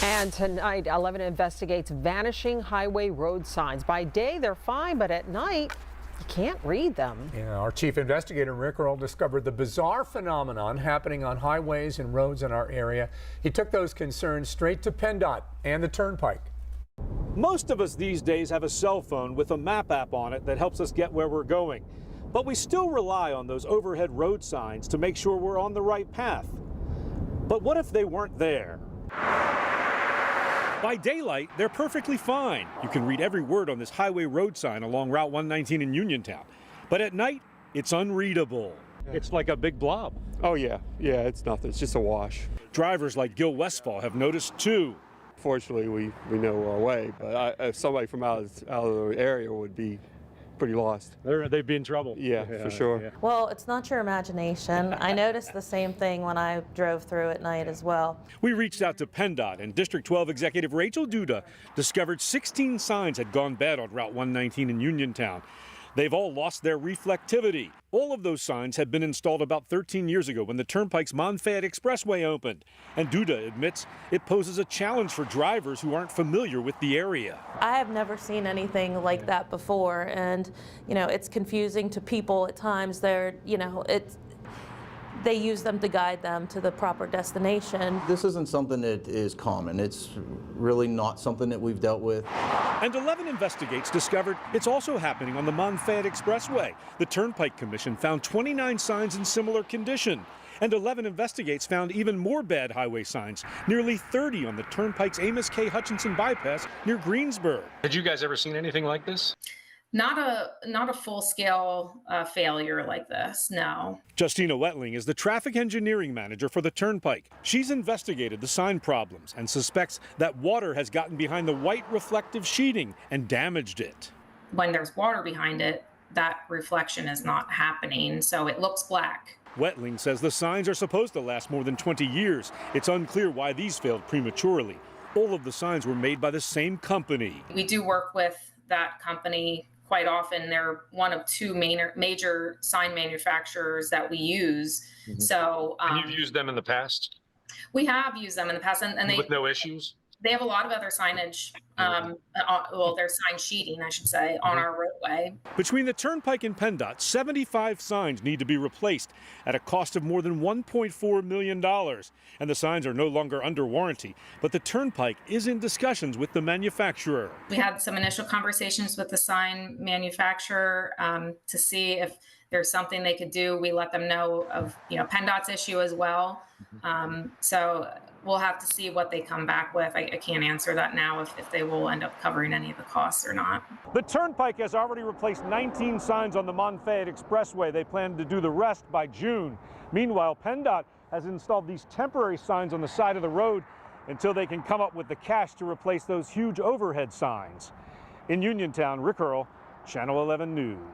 And tonight, 11 investigates vanishing highway road signs. By day, they're fine, but at night, you can't read them. Yeah, our Chief Investigator Rick Earle discovered the bizarre phenomenon happening on highways and roads in our area. He took those concerns straight to PennDOT and the Turnpike. Most of us these days have a cell phone with a map app on it that helps us get where we're going. But we still rely on those overhead road signs to make sure we're on the right path. But what if they weren't there? By daylight, they're perfectly fine. You can read every word on this highway road sign along Route 119 in Uniontown. But at night, it's unreadable. It's like a big blob. Oh yeah, it's nothing. It's just a wash. Drivers like Gil Westfall have noticed too. Fortunately, we know our way, but if somebody from out of the area would be pretty lost. They'd be in trouble. Yeah, for sure. Yeah. Well, it's not your imagination. I noticed the same thing when I drove through at night as well. We reached out to PennDOT, and District 12 Executive Rachel Duda discovered 16 signs had gone bad on Route 119 in Uniontown. They've all lost their reflectivity. All of those signs had been installed about 13 years ago when the Turnpike's Monfayette Expressway opened. And Duda admits it poses a challenge for drivers who aren't familiar with the area. I have never seen anything like that before, and it's confusing to people at times. They use them to guide them to the proper destination. This isn't something that is common. It's really not something that we've dealt with. And 11 Investigates discovered it's also happening on the Monfayette Expressway. The Turnpike Commission found 29 signs in similar condition. And 11 Investigates found even more bad highway signs, nearly 30 on the Turnpike's Amos K. Hutchinson bypass near Greensburg. Had you guys ever seen anything like this? Not a full-scale failure like this, no. Justina Wetling is the traffic engineering manager for the Turnpike. She's investigated the sign problems and suspects that water has gotten behind the white reflective sheeting and damaged it. When there's water behind it, that reflection is not happening, so it looks black. Wetling says the signs are supposed to last more than 20 years. It's unclear why these failed prematurely. All of the signs were made by the same company. We do work with that company quite often. They're one of two major sign manufacturers that we use. Mm-hmm. So and you've used them in the past? We have used them in the past, and they, with no issues? They have a lot of other signage, their sign sheeting, I should say, on our roadway. Between the Turnpike and PennDOT, 75 signs need to be replaced at a cost of more than $1.4 million. And the signs are no longer under warranty, but the Turnpike is in discussions with the manufacturer. We had some initial conversations with the sign manufacturer to see if there's something they could do. We let them know of PennDOT's issue as well. So we'll have to see what they come back with. I can't answer that now if they will end up covering any of the costs or not. The Turnpike has already replaced 19 signs on the Monfayette Expressway. They plan to do the rest by June. Meanwhile, PennDOT has installed these temporary signs on the side of the road until they can come up with the cash to replace those huge overhead signs. In Uniontown, Rick Earle, Channel 11 News.